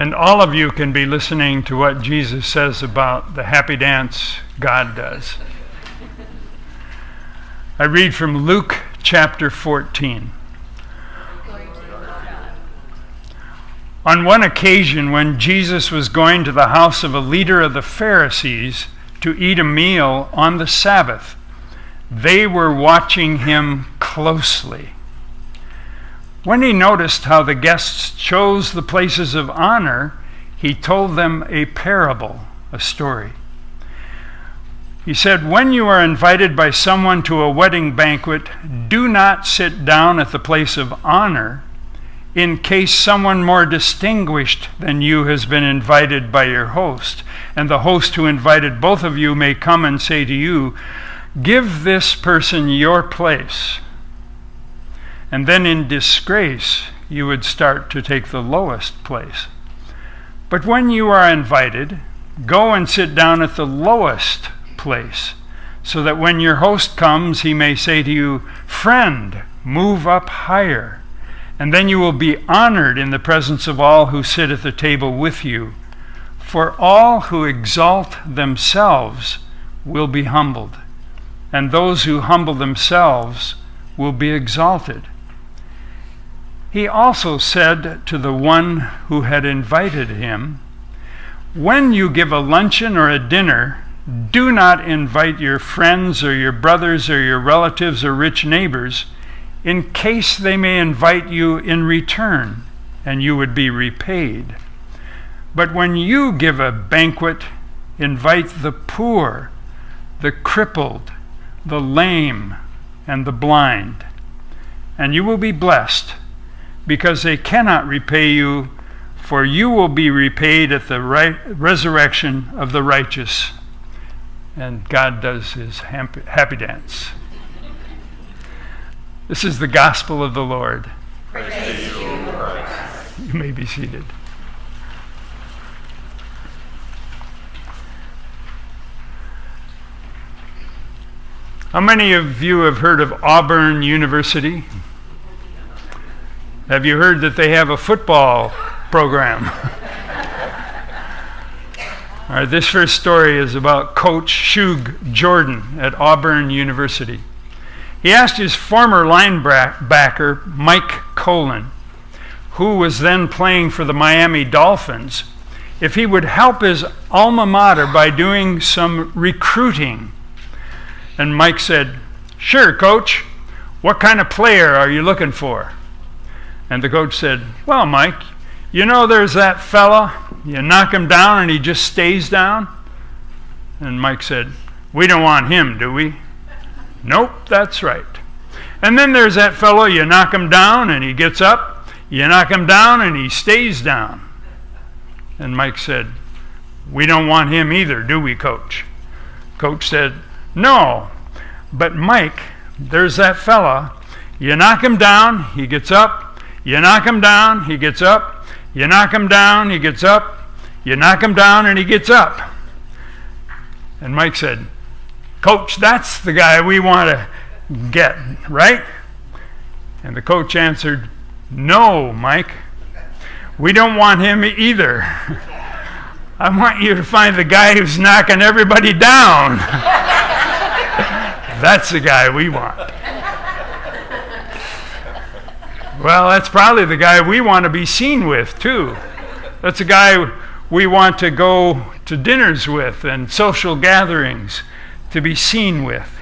And all of you can be listening to what Jesus says about the happy dance God does. I read from Luke chapter 14. On one occasion, when Jesus was going to the house of a leader of the Pharisees to eat a meal on the Sabbath, they were watching him closely. When he noticed how the guests chose the places of honor, he told them a parable, a story. He said, "When you are invited by someone to a wedding banquet, do not sit down at the place of honor, in case someone more distinguished than you has been invited by your host, and the host who invited both of you may come and say to you, 'Give this person your place.' And then in disgrace, you would start to take the lowest place. But when you are invited, go and sit down at the lowest place, so that when your host comes, he may say to you, 'Friend, move up higher.' And then you will be honored in the presence of all who sit at the table with you. For all who exalt themselves will be humbled, and those who humble themselves will be exalted." He also said to the one who had invited him, "When you give a luncheon or a dinner, do not invite your friends or your brothers or your relatives or rich neighbors, in case they may invite you in return, and you would be repaid. But when you give a banquet, invite the poor, the crippled, the lame, and the blind, and you will be blessed, because they cannot repay you, for you will be repaid at the resurrection of the righteous." And God does his happy dance. This is the gospel of the Lord. Praise to you, Lord. You may be seated. How many of you have heard of Auburn University? Have you heard that they have a football program? All right, this first story is about Coach Shug Jordan at Auburn University. He asked his former linebacker, Mike Colon, who was then playing for the Miami Dolphins, if he would help his alma mater by doing some recruiting. And Mike said, "Sure, Coach. What kind of player are you looking for?" And the coach said, "Well, Mike, you know there's that fella. You knock him down and he just stays down." And Mike said, "We don't want him, do we?" "Nope, that's right." "And then there's that fellow, you knock him down and he gets up, you knock him down and he stays down." And Mike said, "We don't want him either, do we, Coach?" Coach said, "No, but Mike, there's that fella, you knock him down, he gets up, you knock him down, he gets up, you knock him down, he gets up, you knock him down and he gets up." And Mike said, "Coach, that's the guy we want to get, right?" And the coach answered, "No, Mike, we don't want him either. I want you to find the guy who's knocking everybody down. That's the guy we want." Well, that's probably the guy we want to be seen with, too. That's the guy we want to go to dinners with and social gatherings, to be seen with.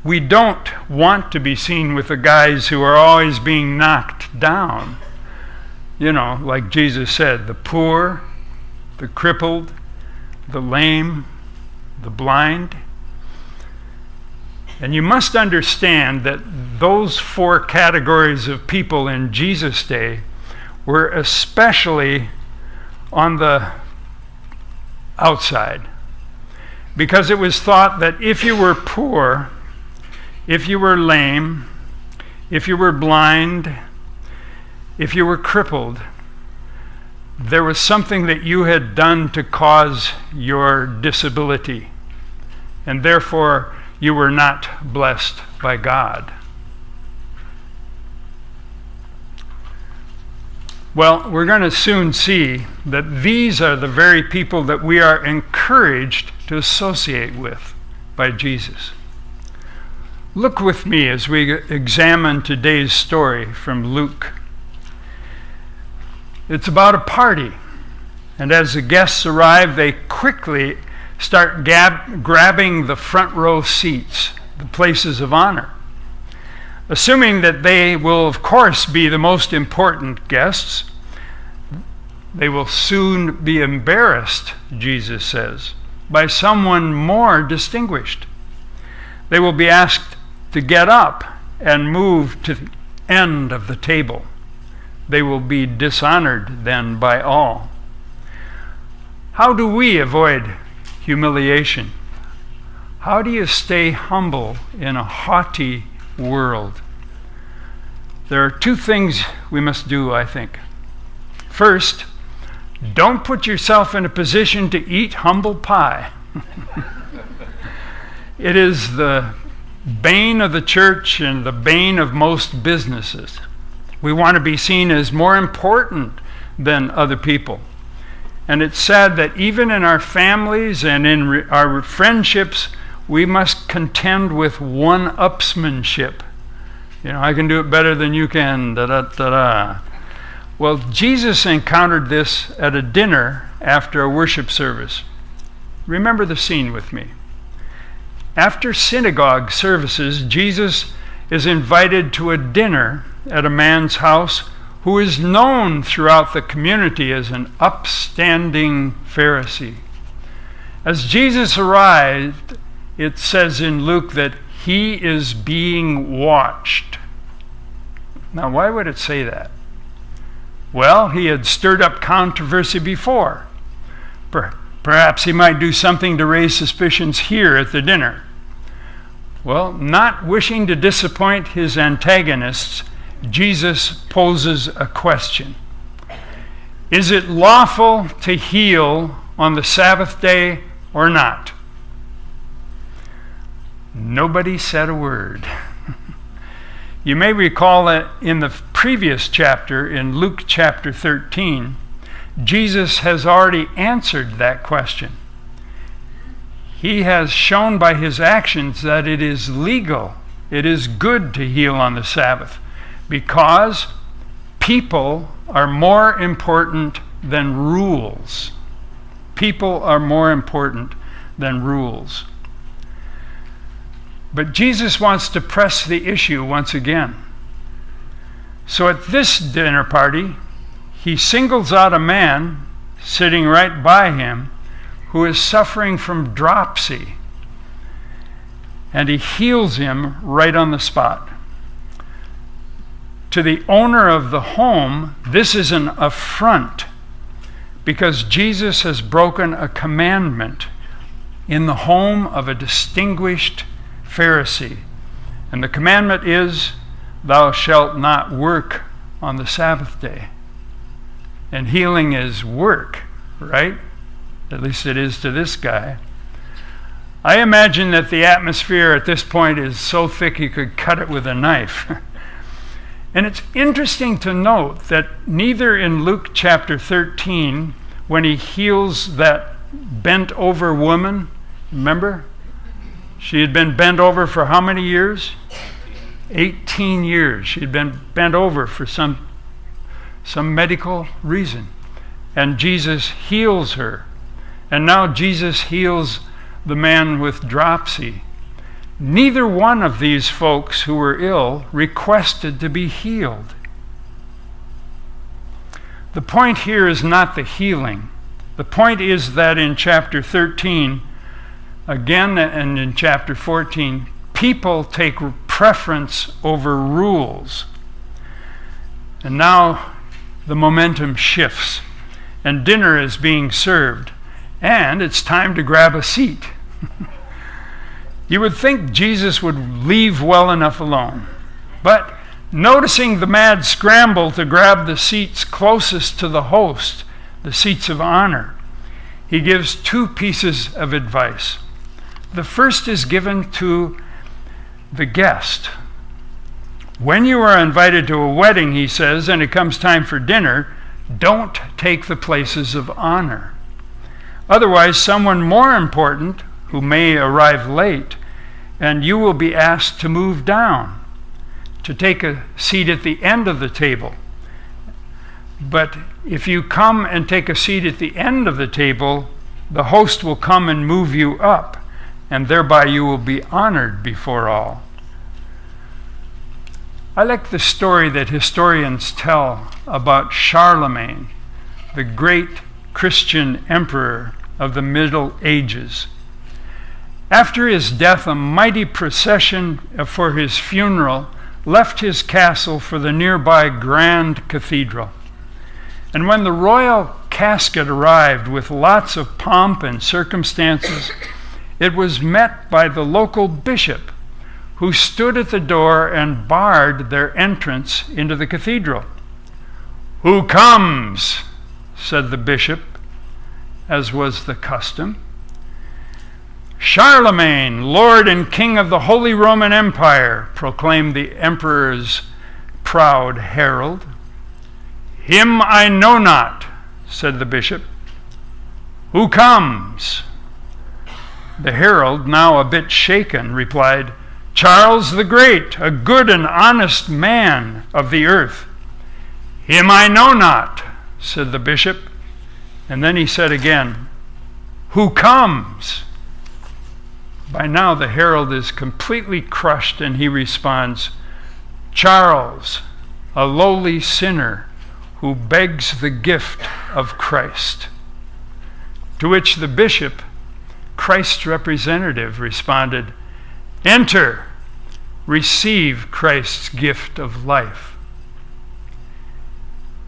We don't want to be seen with the guys who are always being knocked down. You know, like Jesus said, the poor, the crippled, the lame, the blind. And you must understand that those four categories of people in Jesus' day were especially on the outside, because it was thought that if you were poor, if you were lame, if you were blind, if you were crippled, there was something that you had done to cause your disability, and therefore you were not blessed by God. Well, we're going to soon see that these are the very people that we are encouraged to associate with by Jesus. Look with me as we examine today's story from Luke. It's about a party, and as the guests arrive, they quickly start grabbing the front row seats, the places of honor. Assuming that they will, of course, be the most important guests, they will soon be embarrassed, Jesus says, by someone more distinguished. They will be asked to get up and move to the end of the table. They will be dishonored then by all. How do we avoid humiliation? How do you stay humble in a haughty world? There are two things we must do, I think. First, don't put yourself in a position to eat humble pie. It is the bane of the church and the bane of most businesses. We want to be seen as more important than other people. And it's sad that even in our families and in our friendships, we must contend with one-upsmanship. I can do it better than you can, da-da-da-da. Well, Jesus encountered this at a dinner after a worship service. Remember the scene with me. After synagogue services, Jesus is invited to a dinner at a man's house who is known throughout the community as an upstanding Pharisee. As Jesus arrived, it says in Luke that he is being watched. Now, why would it say that? Well, he had stirred up controversy before. Perhaps he might do something to raise suspicions here at the dinner. Well, not wishing to disappoint his antagonists, Jesus poses a question. Is it lawful to heal on the Sabbath day or not? Nobody said a word. You may recall that in the previous chapter, in Luke chapter 13, Jesus has already answered that question. He has shown by his actions that it is legal, it is good to heal on the Sabbath, because people are more important than rules. People are more important than rules. But Jesus wants to press the issue once again. So at this dinner party, he singles out a man sitting right by him who is suffering from dropsy, and he heals him right on the spot. To the owner of the home, this is an affront, because Jesus has broken a commandment in the home of a distinguished Pharisee. And the commandment is, thou shalt not work on the Sabbath day. And healing is work, right? At least it is to this guy. I imagine that the atmosphere at this point is so thick you could cut it with a knife. And it's interesting to note that neither in Luke chapter 13, when he heals that bent over woman, remember? She had been bent over for how many years? 18 years. She had been bent over for some medical reason. And Jesus heals her. And now Jesus heals the man with dropsy. Neither one of these folks who were ill requested to be healed. The point here is not the healing. The point is that in chapter 13, again, and in chapter 14, people take preference over rules. And now the momentum shifts, and dinner is being served, and it's time to grab a seat. You would think Jesus would leave well enough alone, but noticing the mad scramble to grab the seats closest to the host, the seats of honor, he gives two pieces of advice. The first is given to the guest. When you are invited to a wedding, he says, and it comes time for dinner, Don't take the places of honor. Otherwise, someone more important, who may arrive late, and you will be asked to move down, to take a seat at the end of the table. But if you come and take a seat at the end of the table, the host will come and move you up, and thereby you will be honored before all. I like the story that historians tell about Charlemagne, the great Christian emperor of the Middle Ages. After his death, a mighty procession for his funeral left his castle for the nearby Grand Cathedral. And when the royal casket arrived with lots of pomp and circumstances, it was met by the local bishop, who stood at the door and barred their entrance into the cathedral. "Who comes?" said the bishop, as was the custom. "Charlemagne, Lord and King of the Holy Roman Empire," proclaimed the emperor's proud herald. "Him I know not," said the bishop. "Who comes?" The herald, now a bit shaken, replied, "Charles the Great, a good and honest man of the earth." "Him I know not," said the bishop. And then he said again, "Who comes?" By now the herald is completely crushed, and he responds, "Charles, a lowly sinner who begs the gift of Christ." To which the bishop, Christ's representative, responded, "Enter, receive Christ's gift of life."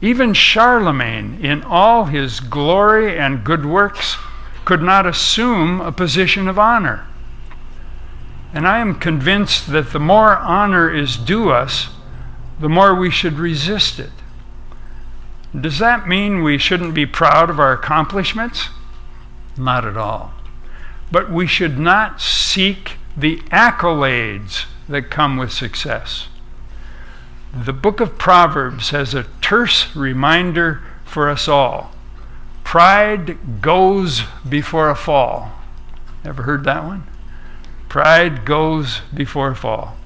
Even Charlemagne, in all his glory and good works, could not assume a position of honor. And I am convinced that the more honor is due us, the more we should resist it. Does that mean we shouldn't be proud of our accomplishments? Not at all. But we should not seek the accolades that come with success. The book of Proverbs has a terse reminder for us all. Pride goes before a fall. Ever heard that one? Pride goes before a fall.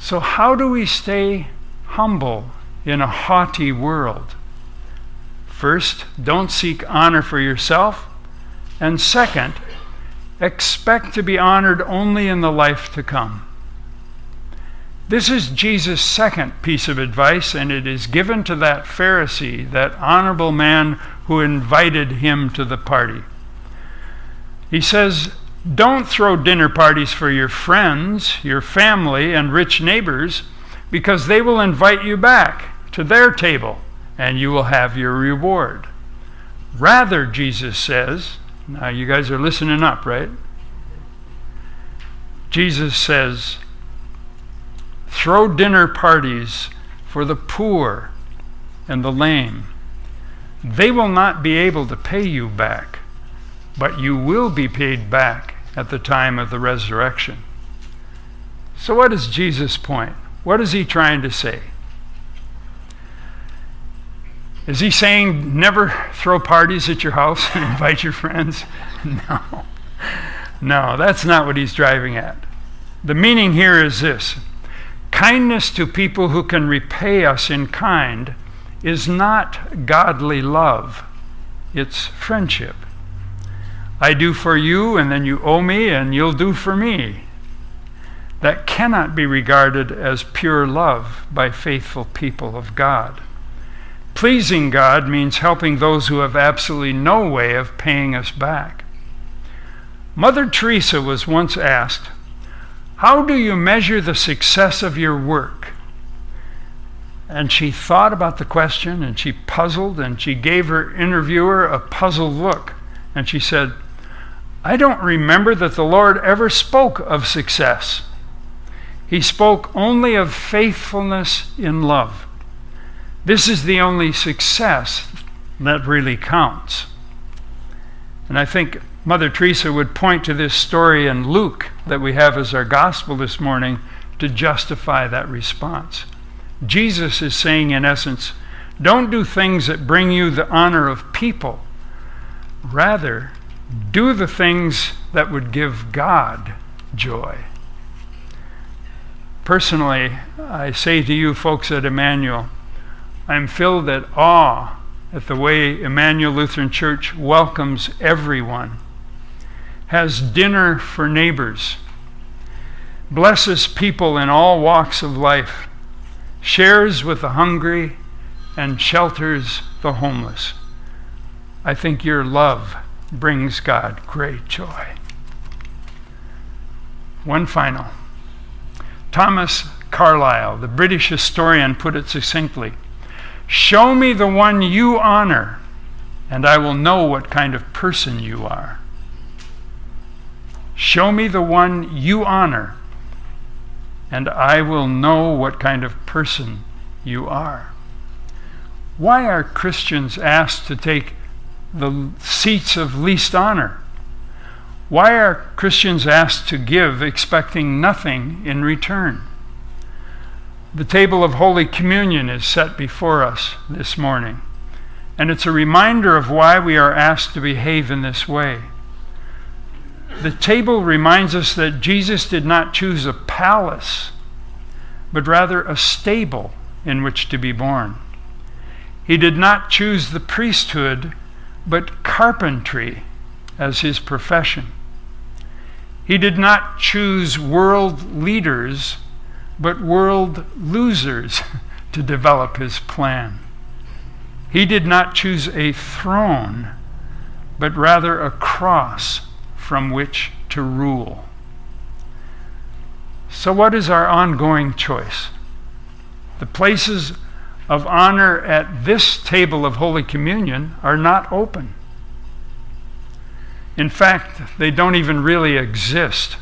So how do we stay humble in a haughty world? First, don't seek honor for yourself. And second, expect to be honored only in the life to come. This is Jesus' second piece of advice, and it is given to that Pharisee, that honorable man who invited him to the party. He says, "Don't throw dinner parties for your friends, your family, and rich neighbors, because they will invite you back to their table, and you will have your reward. Rather," Jesus says, now you guys are listening up, right? Jesus says, "Throw dinner parties for the poor and the lame. They will not be able to pay you back, but you will be paid back at the time of the resurrection." So what is Jesus' point? What is he trying to say? Is he saying never throw parties at your house and invite your friends? No, that's not what he's driving at. The meaning here is this: kindness to people who can repay us in kind is not godly love, it's friendship. I do for you, and then you owe me, and you'll do for me. That cannot be regarded as pure love by faithful people of God. Pleasing God means helping those who have absolutely no way of paying us back. Mother Teresa was once asked, "How do you measure the success of your work?" And she thought about the question, and she puzzled, and she gave her interviewer a puzzled look. And she said, "I don't remember that the Lord ever spoke of success. He spoke only of faithfulness in love. This is the only success that really counts." And I think Mother Teresa would point to this story in Luke that we have as our gospel this morning to justify that response. Jesus is saying, in essence, Don't do things that bring you the honor of people. Rather, do the things that would give God joy. Personally, I say to you folks at Immanuel, I'm filled at awe at the way Immanuel Lutheran Church welcomes everyone, has dinner for neighbors, blesses people in all walks of life, shares with the hungry, and shelters the homeless. I think your love brings God great joy. One final. Thomas Carlyle, the British historian, put it succinctly, "Show me the one you honor, and I will know what kind of person you are." Show me the one you honor, and I will know what kind of person you are. Why are Christians asked to take the seats of least honor? Why are Christians asked to give expecting nothing in return? The table of Holy Communion is set before us this morning, and it's a reminder of why we are asked to behave in this way. The table reminds us that Jesus did not choose a palace, but rather a stable in which to be born. He did not choose the priesthood, but carpentry as his profession. He did not choose world leaders, but world losers to develop his plan. He did not choose a throne, but rather a cross from which to rule. So what is our ongoing choice? The places of honor at this table of Holy Communion are not open. In fact, they don't even really exist.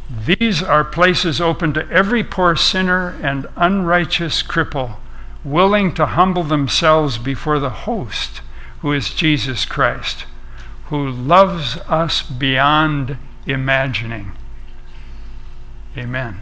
These are places open to every poor sinner and unrighteous cripple willing to humble themselves before the host, who is Jesus Christ, who loves us beyond imagining. Amen.